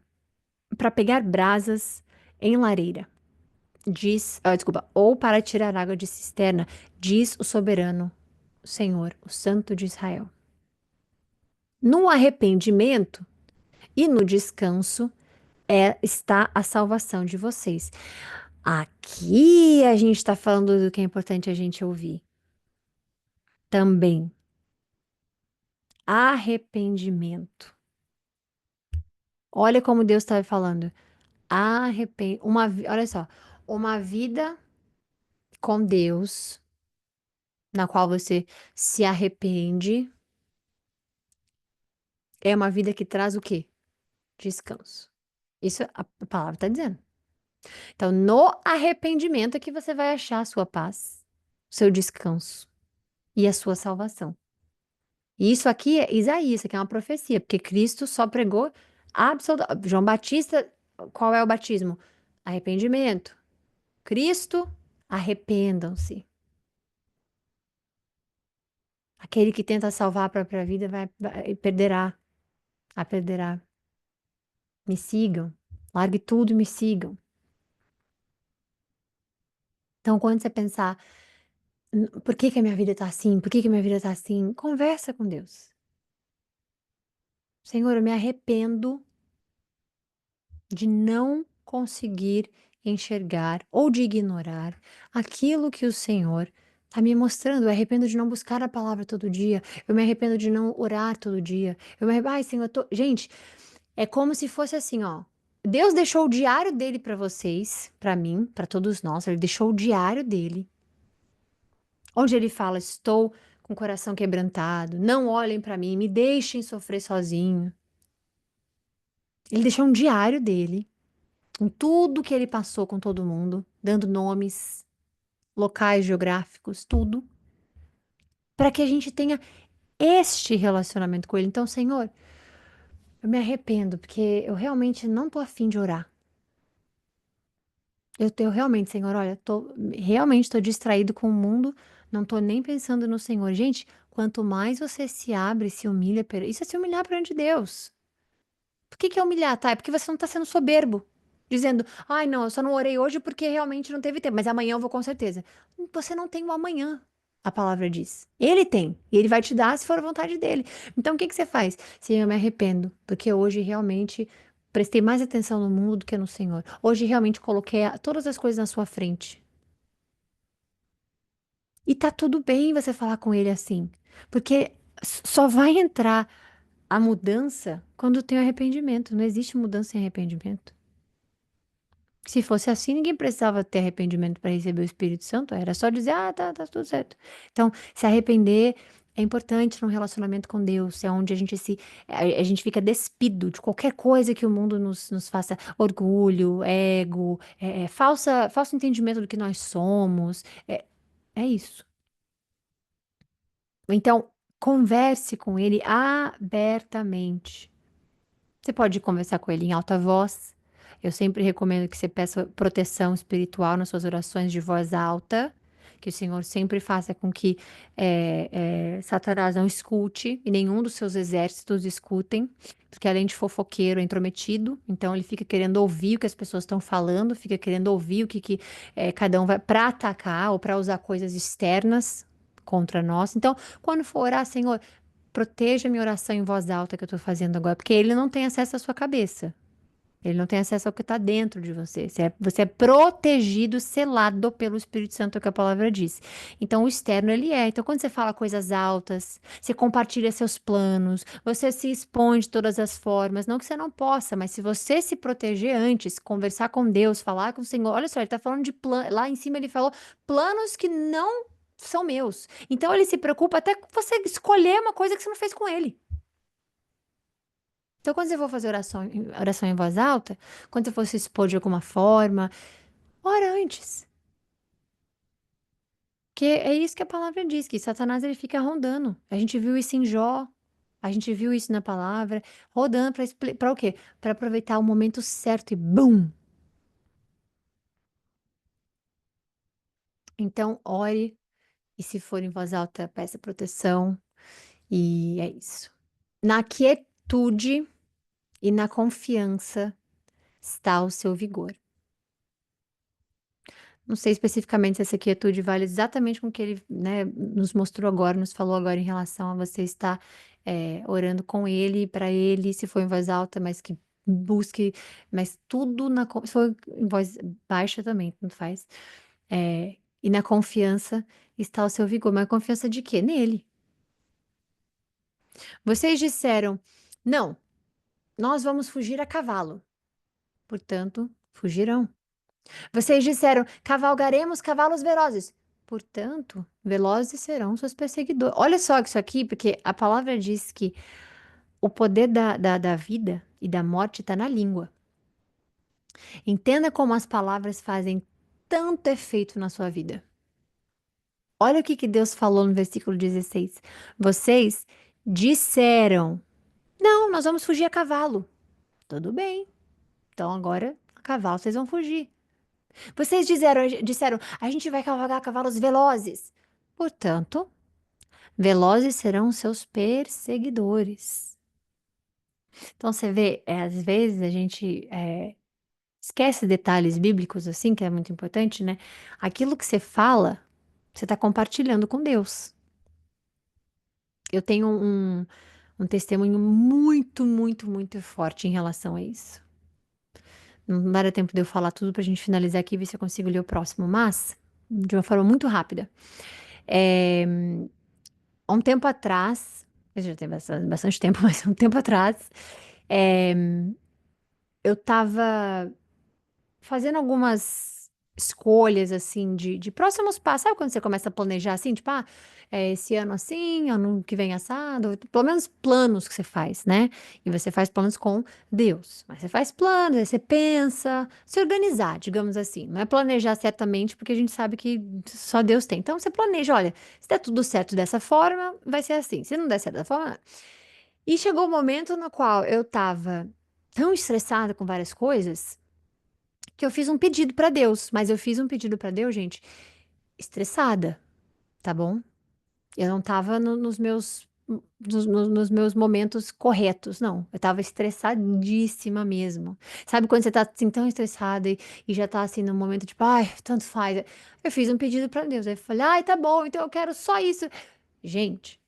para pegar brasas em lareira. Desculpa, ou para tirar água de cisterna, diz o soberano Senhor, o Santo de Israel. No arrependimento e no descanso está a salvação de vocês. Aqui a gente está falando do que é importante a gente ouvir. Também, arrependimento. Olha como Deus está falando. Olha só, uma vida com Deus, na qual você se arrepende, é uma vida que traz o quê? Descanso. Isso a palavra está dizendo. Então, no arrependimento é que você vai achar a sua paz, o seu descanso e a sua salvação. E isso aqui é Isaías, isso aqui é uma profecia, porque Cristo só pregou João Batista, qual é o batismo? Arrependimento. Cristo, arrependam-se. Aquele que tenta salvar a própria vida perderá, a perderá. Me sigam, largue tudo e me sigam. Então, quando você pensar, por que que a minha vida tá assim? Por que que a minha vida tá assim? Conversa com Deus. Senhor, eu me arrependo de não conseguir enxergar ou de ignorar aquilo que o Senhor está me mostrando. Eu me arrependo de não buscar a palavra todo dia. Eu me arrependo de não orar todo dia. Ai, Senhor, Gente, é como se fosse assim, ó. Deus deixou o diário dele para vocês, para mim, para todos nós. Ele deixou o diário dele, onde ele fala: Estou com o coração quebrantado, não olhem para mim, me deixem sofrer sozinho. Ele deixou um diário dele, com tudo que ele passou com todo mundo, dando nomes, locais geográficos, tudo, para que a gente tenha este relacionamento com ele. Então, Senhor, eu me arrependo, porque eu realmente não tô afim de orar. Eu realmente, Senhor, olha, realmente tô distraído com o mundo, não tô nem pensando no Senhor. Gente, quanto mais você se abre, se humilha, isso é se humilhar perante Deus. Por que que é humilhar, tá? É porque você não tá sendo soberbo. Dizendo, ai, não, eu só não orei hoje porque realmente não teve tempo, mas amanhã eu vou com certeza. Você não tem o amanhã, a palavra diz. Ele tem, e ele vai te dar se for a vontade dele. Então, o que que você faz? Senhor, eu me arrependo, porque hoje realmente prestei mais atenção no mundo do que no Senhor. Hoje realmente coloquei todas as coisas na sua frente. E tá tudo bem você falar com ele assim, porque só vai entrar a mudança quando tem arrependimento. Não existe mudança sem arrependimento. Se fosse assim, ninguém precisava ter arrependimento para receber o Espírito Santo. Era só dizer, ah, tá tudo certo. Então, se arrepender é importante no relacionamento com Deus. É onde a gente fica despido de qualquer coisa que o mundo nos faça orgulho, ego, falso entendimento do que nós somos. É isso. Então, converse com ele abertamente. Você pode conversar com ele em alta voz. Eu sempre recomendo que você peça proteção espiritual nas suas orações de voz alta, que o Senhor sempre faça com que Satanás não escute e nenhum dos seus exércitos escutem, porque além de fofoqueiro, é intrometido, então ele fica querendo ouvir o que as pessoas estão falando, fica querendo ouvir o que cada um vai para atacar ou para usar coisas externas contra nós. Então, quando for orar, Senhor, proteja a minha oração em voz alta que eu estou fazendo agora, porque ele não tem acesso à sua cabeça. Ele não tem acesso ao que está dentro de você. Você é protegido, selado pelo Espírito Santo, é o que a palavra diz. Então, o externo, ele é. Então, quando você fala coisas altas, você compartilha seus planos, você se expõe de todas as formas. Não que você não possa, mas se você se proteger antes, conversar com Deus, falar com o Senhor. Olha só, ele está falando de planos. Lá em cima, ele falou planos que não são meus. Então, ele se preocupa até com você escolher uma coisa que você não fez com ele. Então, quando você for fazer oração em voz alta, quando você for se expor de alguma forma, ora antes. Que é isso que a palavra diz, que Satanás ele fica rondando. A gente viu isso em Jó, a gente viu isso na palavra, rodando para o quê? Para aproveitar o momento certo e bum! Então, ore e se for em voz alta, peça proteção e é isso. Na quietude e na confiança está o seu vigor. Não sei especificamente se essa quietude vale exatamente com o que ele, né, nos mostrou agora, nos falou agora em relação a você estar orando com ele, para ele, se for em voz alta, mas que busque, mas tudo se for em voz baixa também, tanto faz. E na confiança está o seu vigor. Mas confiança de quê? Nele. Vocês disseram, não, nós vamos fugir a cavalo. Portanto, fugirão. Vocês disseram: cavalgaremos cavalos velozes. Portanto, velozes serão seus perseguidores. Olha só isso aqui, porque a palavra diz que o poder da vida e da morte está na língua. Entenda como as palavras fazem tanto efeito na sua vida. Olha o que Deus falou no versículo 16. Vocês disseram: não, nós vamos fugir a cavalo. Tudo bem. Então agora a cavalo vocês vão fugir. Vocês disseram, a gente vai cavalgar cavalos velozes. Portanto, velozes serão seus perseguidores. Então, você vê, às vezes a gente esquece detalhes bíblicos, assim, que é muito importante, né? Aquilo que você fala, você está compartilhando com Deus. Eu tenho um testemunho muito, muito, muito forte em relação a isso. Não vai dar tempo de eu falar tudo para a gente finalizar aqui e ver se eu consigo ler o próximo, mas de uma forma muito rápida. É, há um tempo atrás, já tem bastante tempo, mas há um tempo atrás, é, eu tava fazendo algumas escolhas, assim, de próximos passos. Sabe quando você começa a planejar assim, tipo, esse ano assim, ano que vem assado, pelo menos planos que você faz, né? E você faz planos com Deus. Mas você faz planos, aí você pensa, se organizar, digamos assim. Não é planejar certamente, porque a gente sabe que só Deus tem. Então você planeja, olha, se der tudo certo dessa forma, vai ser assim. Se não der certo dessa forma. E chegou o momento no qual eu tava tão estressada com várias coisas que eu fiz um pedido pra Deus, mas eu fiz um pedido pra Deus, gente, estressada, tá bom? Eu não tava nos meus momentos corretos, não. Eu tava estressadíssima mesmo. Sabe quando você tá assim tão estressada e já tá assim no momento tipo, ai, tanto faz. Eu fiz um pedido pra Deus. Aí eu falei, ai, tá bom, então eu quero só isso. Gente,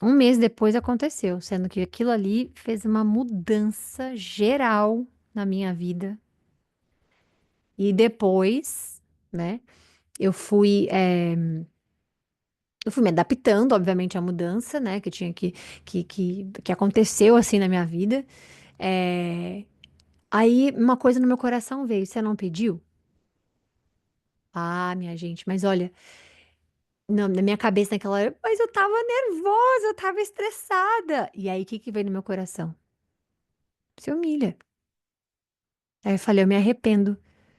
um mês depois aconteceu, sendo que aquilo ali fez uma mudança geral na minha vida. E depois, né? Eu fui, eu fui me adaptando, obviamente, à mudança, né? Que tinha que aconteceu assim na minha vida. É, aí uma coisa no meu coração veio: você não pediu? Ah, minha gente, mas olha, na minha cabeça naquela hora, mas eu tava nervosa, eu tava estressada. E aí, o que que veio no meu coração? Se humilha. Aí eu falei, eu me arrependo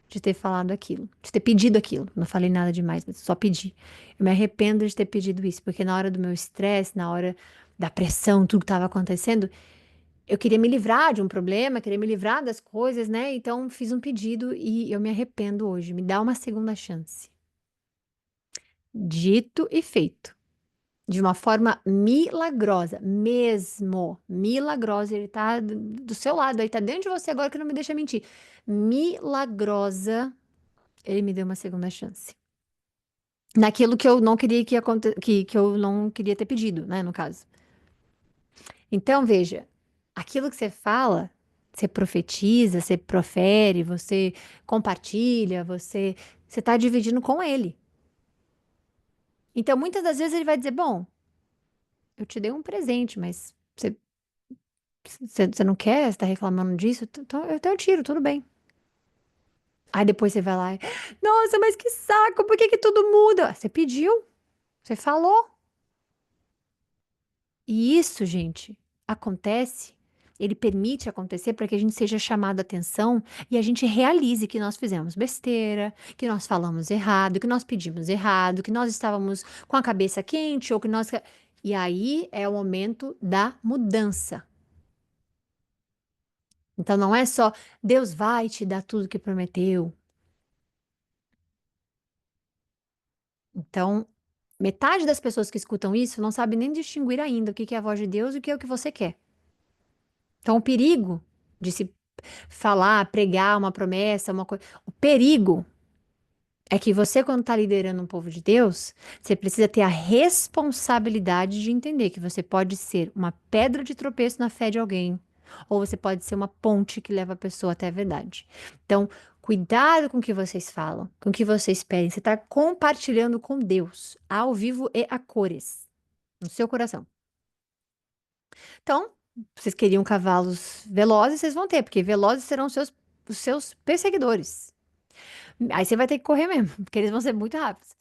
de ter falado aquilo, de ter pedido aquilo. Não falei nada demais, mas só pedi. Eu me arrependo de ter pedido isso, porque na hora do meu estresse, na hora da pressão, tudo que estava acontecendo, eu queria me livrar de um problema, queria me livrar das coisas, né? Então fiz um pedido e eu me arrependo hoje. Me dá uma segunda chance. Dito e feito. De uma forma milagrosa, mesmo milagrosa. Ele tá do seu lado, aí tá dentro de você agora que não me deixa mentir. Milagrosa, ele me deu uma segunda chance. Naquilo que eu não queria que eu não queria ter pedido, né, no caso. Então, veja, aquilo que você fala, você profetiza, você profere, você compartilha, você tá dividindo com ele. Então, muitas das vezes ele vai dizer, bom, eu te dei um presente, mas você não quer? Você tá reclamando disso? Então eu tiro, tudo bem. Aí depois você vai lá e, nossa, mas que saco, por que que tudo muda? Você pediu, você falou. E isso, gente, acontece, ele permite acontecer para que a gente seja chamado a atenção e a gente realize que nós fizemos besteira, que nós falamos errado, que nós pedimos errado, que nós estávamos com a cabeça quente ou que nós. E aí é o momento da mudança. Então não é só Deus vai te dar tudo que prometeu. Então, metade das pessoas que escutam isso não sabe nem distinguir ainda o que que é a voz de Deus e o que é o que você quer. Então, o perigo de se falar, pregar uma promessa, uma coisa. O perigo é que você, quando está liderando um povo de Deus, você precisa ter a responsabilidade de entender que você pode ser uma pedra de tropeço na fé de alguém, ou você pode ser uma ponte que leva a pessoa até a verdade. Então, cuidado com o que vocês falam, com o que vocês pedem. Você está compartilhando com Deus, ao vivo e a cores, no seu coração. Então, vocês queriam cavalos velozes, vocês vão ter, porque velozes serão os seus perseguidores. Aí você vai ter que correr mesmo, porque eles vão ser muito rápidos.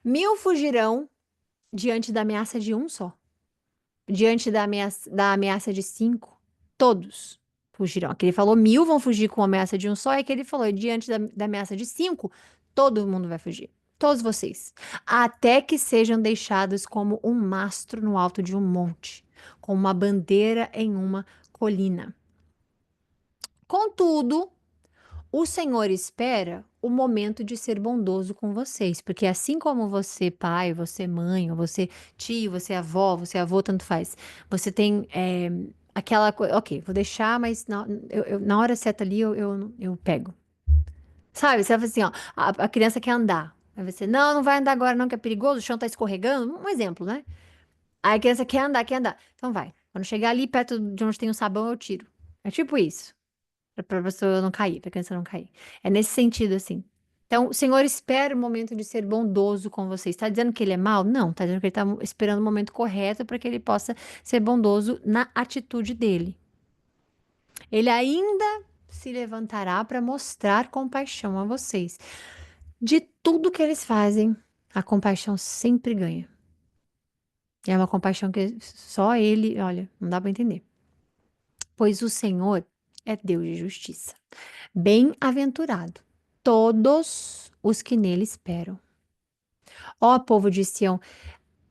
1.000 fugirão diante da ameaça de um só. Diante da ameaça de cinco, todos fugirão. Aqui ele falou 1.000 vão fugir com a ameaça de um só, e que ele falou, diante da ameaça de cinco, todo mundo vai fugir. Todos vocês. Até que sejam deixados como um mastro no alto de um monte, com uma bandeira em uma colina. Contudo, o Senhor espera o momento de ser bondoso com vocês, porque assim como você, pai, você, mãe, ou você, tio, você, avó, você, avô, tanto faz, você tem aquela coisa, ok, vou deixar, mas na hora certa ali eu pego. Sabe? Você vai assim, ó, a criança quer andar. Aí você, não, não vai andar agora, não, que é perigoso, o chão tá escorregando. Um exemplo, né? Aí a criança quer andar, quer andar. Então vai. Quando chegar ali perto de onde tem um sabão, eu tiro. É tipo isso. Pra pessoa não cair, pra criança não cair. É nesse sentido, assim. Então, o Senhor espera o momento de ser bondoso com você. Está dizendo que ele é mau? Não, está dizendo que ele está esperando o momento correto para que ele possa ser bondoso na atitude dele. Ele ainda se levantará para mostrar compaixão a vocês. De tudo que eles fazem, a compaixão sempre ganha. É uma compaixão que só ele, olha, não dá para entender. Pois o Senhor é Deus de justiça. Bem-aventurado todos os que nele esperam. Ó povo de Sião,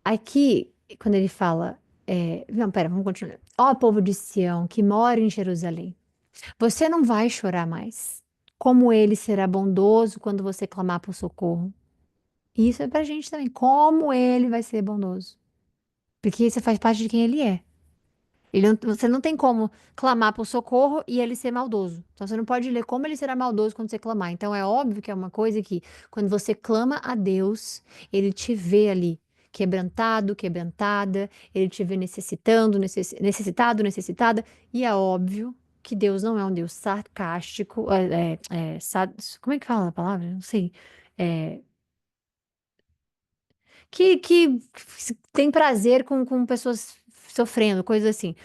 aqui, quando ele fala, não, pera, vamos continuar. Ó povo de Sião, que mora em Jerusalém, você não vai chorar mais. Como ele será bondoso quando você clamar por socorro. Isso é pra gente também. Como ele vai ser bondoso. Porque isso faz parte de quem ele é. Você não tem como clamar por socorro e ele ser maldoso. Então você não pode ler como ele será maldoso quando você clamar. Então é óbvio que é uma coisa que, quando você clama a Deus, ele te vê ali, quebrantado, quebrantada, ele te vê necessitando, necessitado, necessitada. E é óbvio que Deus não é um Deus sarcástico. Como é que fala a palavra? Não sei. É, que tem prazer com pessoas sofrendo, coisas assim.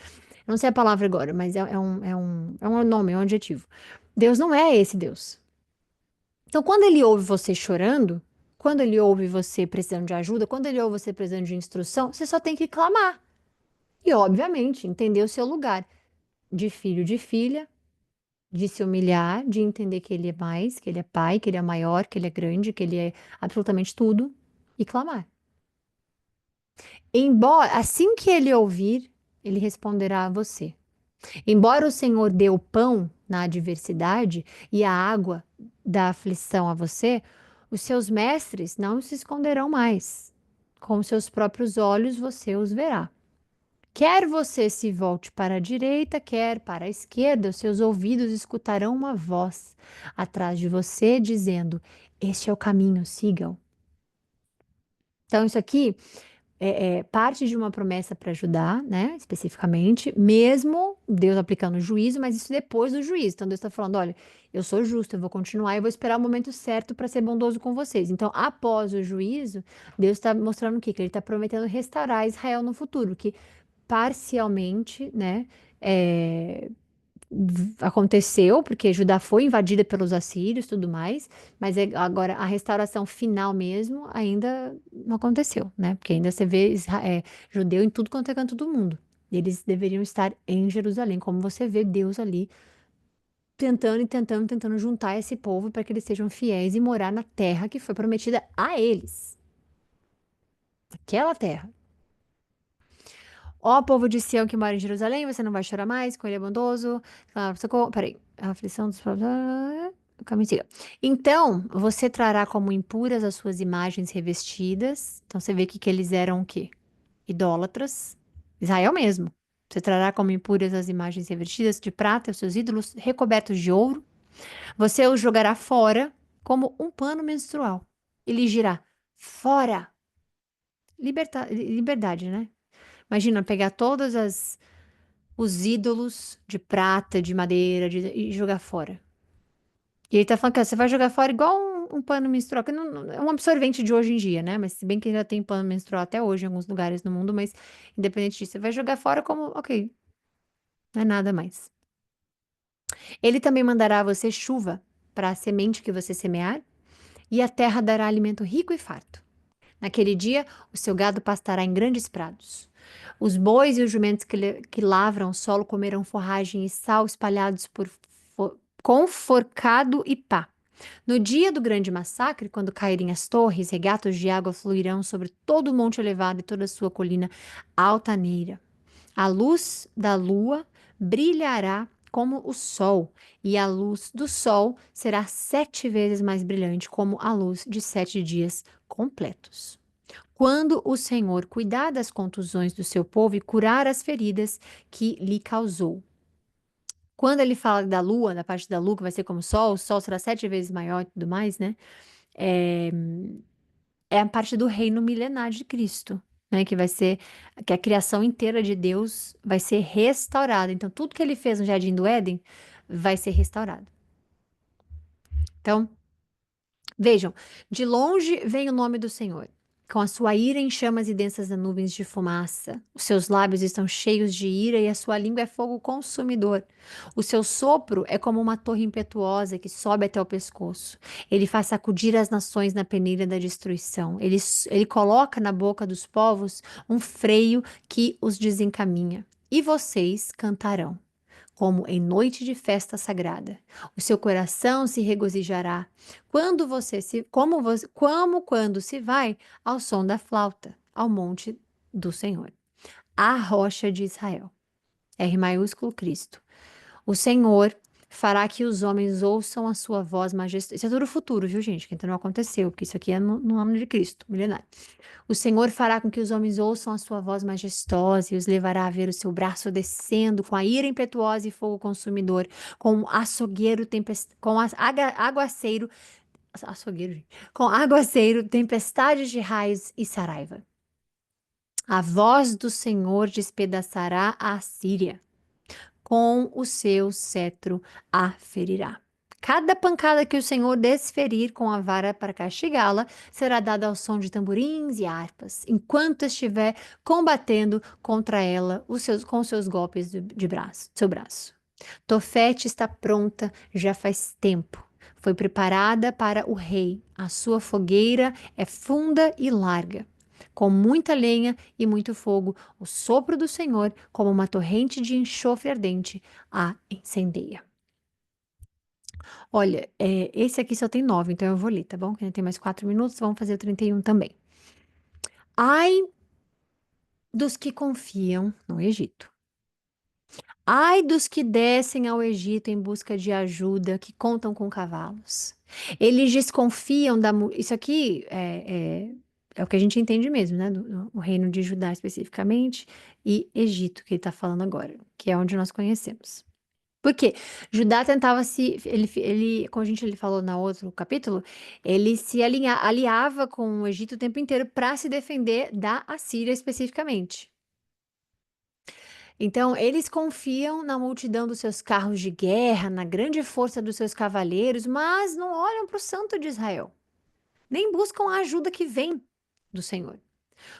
Não sei a palavra agora, mas é um nome, é um adjetivo. Deus não é esse Deus. Então, quando ele ouve você chorando, quando ele ouve você precisando de ajuda, quando ele ouve você precisando de instrução, você só tem que clamar. E, obviamente, entender o seu lugar de filho, de filha, de se humilhar, de entender que ele é mais, que ele é pai, que ele é maior, que ele é grande, que ele é absolutamente tudo, e clamar. Embora, assim que ele ouvir, ele responderá a você. Embora o Senhor dê o pão na adversidade e a água da aflição a você, os seus mestres não se esconderão mais. Com seus próprios olhos você os verá. Quer você se volte para a direita, quer para a esquerda, os seus ouvidos escutarão uma voz atrás de você dizendo: Este é o caminho, sigam. Então, isso aqui é parte de uma promessa para ajudar, né? Especificamente, mesmo Deus aplicando o juízo, mas isso depois do juízo. Então Deus está falando: olha, eu sou justo, eu vou continuar e vou esperar o momento certo para ser bondoso com vocês. Então, após o juízo, Deus está mostrando o quê? Que Ele está prometendo restaurar Israel no futuro, que parcialmente, né? é, Aconteceu, porque Judá foi invadida pelos assírios e tudo mais, mas agora a restauração final mesmo ainda não aconteceu, né? Porque ainda você vê judeu em tudo quanto é canto do mundo. E eles deveriam estar em Jerusalém, como você vê Deus ali tentando e tentando, tentando juntar esse povo para que eles sejam fiéis e morar na terra que foi prometida a eles. Aquela terra. Ó povo de Sião que mora em Jerusalém, você não vai chorar mais, com ele é bondoso. Socorro. Peraí. A aflição dos povos. O caminho siga. Então, você trará como impuras as suas imagens revestidas. Então, você vê que eles eram o quê? Idólatras. Israel mesmo. Você trará como impuras as imagens revestidas de prata, os seus ídolos recobertos de ouro. Você os jogará fora como um pano menstrual. Ele dirá: fora. Liberdade, né? Imagina pegar todas os ídolos de prata, de madeira, e jogar fora. E ele tá falando que ó, você vai jogar fora igual um pano menstrual, que é um absorvente de hoje em dia, né? Mas se bem que ainda tem pano menstrual até hoje em alguns lugares no mundo, mas independente disso, você vai jogar fora como, ok, não é nada mais. Ele também mandará a você chuva para a semente que você semear, e a terra dará alimento rico e farto. Naquele dia, o seu gado pastará em grandes prados. Os bois e os jumentos que lavram o solo comerão forragem e sal espalhados com forcado e pá. No dia do grande massacre, quando caírem as torres, regatos de água fluirão sobre todo o monte elevado e toda a sua colina altaneira. A luz da lua brilhará como o sol, e a luz do sol será 7 vezes mais brilhante, como a luz de 7 dias completos. Quando o Senhor cuidar das contusões do seu povo e curar as feridas que lhe causou. Quando ele fala da lua, da parte da lua, que vai ser como o sol será 7 vezes maior e tudo mais, né? É, é a parte do reino milenar de Cristo, né? Que a criação inteira de Deus vai ser restaurada. Então, tudo que ele fez no Jardim do Éden vai ser restaurado. Então, vejam, de longe vem o nome do Senhor. Com a sua ira em chamas e densas nuvens de fumaça. Os seus lábios estão cheios de ira e a sua língua é fogo consumidor. O seu sopro é como uma torre impetuosa que sobe até o pescoço. Ele faz sacudir as nações na peneira da destruição. Ele coloca na boca dos povos um freio que os desencaminha. E vocês cantarão como em noite de festa sagrada. O seu coração se regozijará quando você se, como quando se vai ao som da flauta, ao monte do Senhor, a rocha de Israel. R maiúsculo Cristo. O Senhor fará que os homens ouçam a sua voz majestosa. Isso é tudo futuro, viu, gente? Que ainda não aconteceu, porque isso aqui é no nome de Cristo, milenário. O Senhor fará com que os homens ouçam a sua voz majestosa e os levará a ver o seu braço descendo com a ira impetuosa e fogo consumidor, com um açougueiro aguaceiro, açougueiro, gente, com aguaceiro, tempestades de raios e saraiva. A voz do Senhor despedaçará a Assíria, com o seu cetro a ferirá. Cada pancada que o Senhor desferir com a vara para castigá-la será dada ao som de tamborins e harpas, enquanto estiver combatendo contra ela com os seus golpes de braço, seu braço. Tofete está pronta já faz tempo. Foi preparada para o rei. A sua fogueira é funda e larga, com muita lenha e muito fogo. O sopro do Senhor, como uma torrente de enxofre ardente, a incendeia. Olha, esse aqui só tem 9, então eu vou ler, tá bom? Que ainda tem mais 4 minutos, vamos fazer o 31 também. Ai dos que confiam no Egito. Ai dos que descem ao Egito em busca de ajuda, que contam com cavalos. Eles desconfiam da. Isso aqui é o que a gente entende mesmo, né? O reino de Judá especificamente e Egito, que ele está falando agora, que é onde nós conhecemos. Por quê? Judá tentava se. Como a gente ele falou no outro capítulo, ele se aliava com o Egito o tempo inteiro para se defender da Assíria especificamente. Então, eles confiam na multidão dos seus carros de guerra, na grande força dos seus cavaleiros, mas não olham para o Santo de Israel, nem buscam a ajuda que vem do Senhor.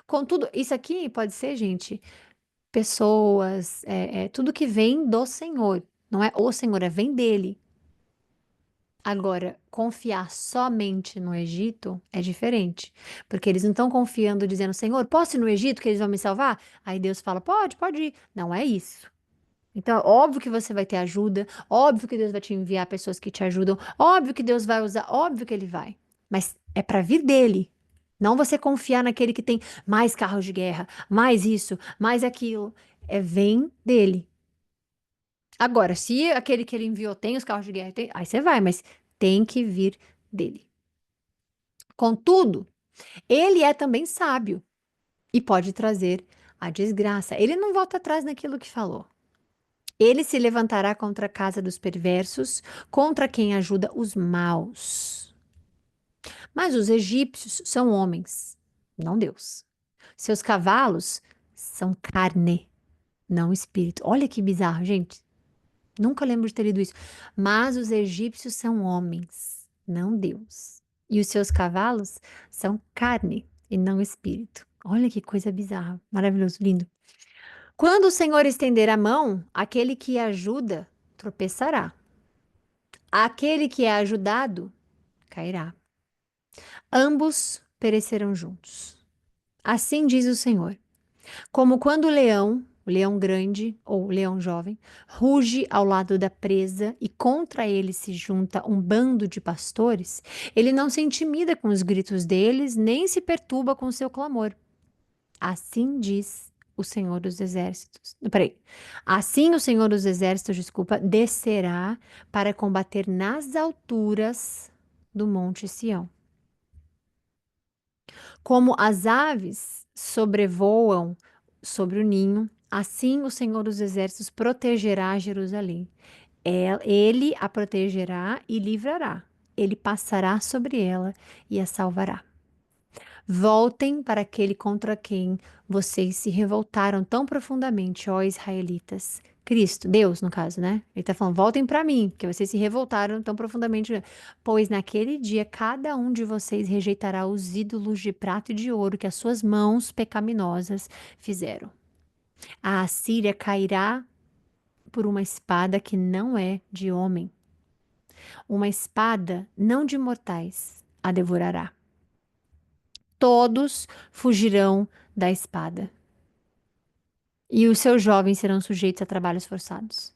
Contudo, isso aqui pode ser, gente, pessoas, tudo que vem do Senhor, não é o Senhor, vem dele. Agora, confiar somente no Egito é diferente, porque eles não estão confiando, dizendo, Senhor, posso ir no Egito que eles vão me salvar? Aí Deus fala, pode ir. Não é isso. Então, óbvio que você vai ter ajuda, óbvio que Deus vai te enviar pessoas que te ajudam, óbvio que Deus vai usar, óbvio que Ele vai. Mas é para vir dele. Não você confiar naquele que tem mais carros de guerra, mais isso, mais aquilo. Vem dele. Agora, se aquele que ele enviou tem os carros de guerra, aí você vai, mas tem que vir dele. Contudo, ele é também sábio e pode trazer a desgraça. Ele não volta atrás naquilo que falou. Ele se levantará contra a casa dos perversos, contra quem ajuda os maus. Mas os egípcios são homens, não Deus. Seus cavalos são carne, não espírito. Olha que bizarro, gente. Nunca lembro de ter lido isso. Mas os egípcios são homens, não Deus. E os seus cavalos são carne e não espírito. Olha que coisa bizarra. Maravilhoso, lindo. Quando o Senhor estender a mão, aquele que ajuda tropeçará. Aquele que é ajudado cairá. Ambos perecerão juntos. Assim diz o Senhor. Como quando o leão grande ou o leão jovem, ruge ao lado da presa e contra ele se junta um bando de pastores, ele não se intimida com os gritos deles, nem se perturba com seu clamor. Assim diz o Senhor dos Exércitos. Peraí. Assim o Senhor dos Exércitos, desculpa, descerá para combater nas alturas do Monte Sião. Como as aves sobrevoam sobre o ninho, assim o Senhor dos Exércitos protegerá Jerusalém. Ele a protegerá e livrará. Ele passará sobre ela e a salvará. Voltem para aquele contra quem vocês se revoltaram tão profundamente, ó israelitas. Cristo, Deus, no caso, né? Ele está falando, voltem para mim, porque vocês se revoltaram tão profundamente. Pois naquele dia cada um de vocês rejeitará os ídolos de prata e de ouro que as suas mãos pecaminosas fizeram. A Assíria cairá por uma espada que não é de homem. Uma espada não de mortais a devorará. Todos fugirão da espada, e os seus jovens serão sujeitos a trabalhos forçados.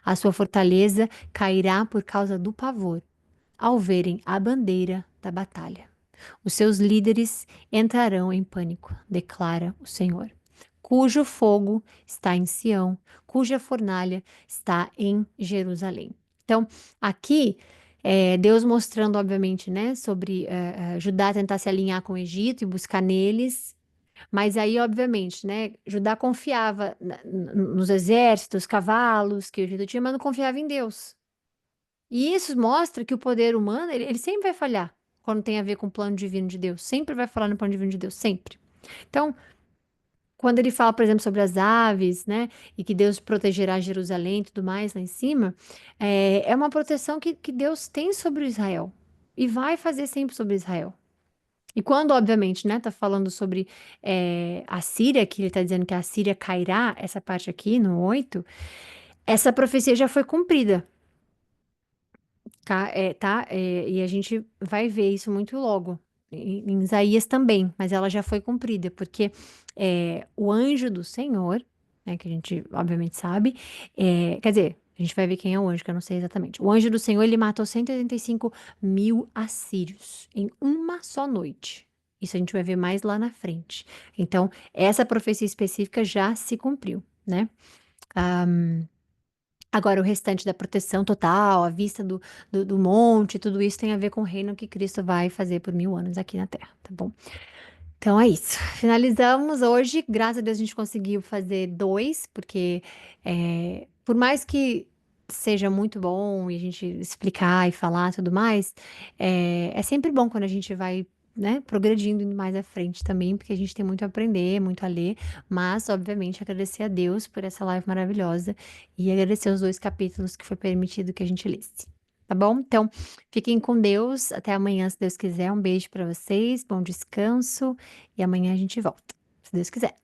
A sua fortaleza cairá por causa do pavor, ao verem a bandeira da batalha. Os seus líderes entrarão em pânico, declara o Senhor, cujo fogo está em Sião, cuja fornalha está em Jerusalém. Então, aqui, Deus mostrando, obviamente, né, sobre Judá tentar se alinhar com o Egito e buscar neles, mas aí, obviamente, né, Judá confiava nos exércitos, cavalos que o Egito tinha, mas não confiava em Deus. E isso mostra que o poder humano, ele sempre vai falhar quando tem a ver com o plano divino de Deus. Sempre vai falar no plano divino de Deus, sempre. Então, quando ele fala, por exemplo, sobre as aves, né, e que Deus protegerá Jerusalém e tudo mais lá em cima, é uma proteção que Deus tem sobre Israel e vai fazer sempre sobre Israel. E quando, obviamente, né, tá falando sobre a Síria, que ele tá dizendo que a Síria cairá, essa parte aqui, no 8, essa profecia já foi cumprida. E a gente vai ver isso muito logo. Em Isaías também, mas ela já foi cumprida, porque o anjo do Senhor, né, que a gente obviamente sabe, quer dizer, a gente vai ver quem é o anjo, que eu não sei exatamente. O anjo do Senhor, ele matou 185 mil assírios em uma só noite. Isso a gente vai ver mais lá na frente. Então, essa profecia específica já se cumpriu, né? Agora, o restante da proteção total, a vista do monte, tudo isso tem a ver com o reino que Cristo vai fazer por 1000 anos aqui na Terra, tá bom? Então é isso. Finalizamos hoje. Graças a Deus a gente conseguiu fazer dois, porque por mais que seja muito bom e a gente explicar e falar tudo mais, é sempre bom quando a gente vai, né, progredindo indo mais à frente também, porque a gente tem muito a aprender, muito a ler, mas obviamente agradecer a Deus por essa live maravilhosa e agradecer os 2 capítulos que foi permitido que a gente lesse. Tá bom? Então, fiquem com Deus. Até amanhã, se Deus quiser. Um beijo para vocês. Bom descanso. E amanhã a gente volta, se Deus quiser.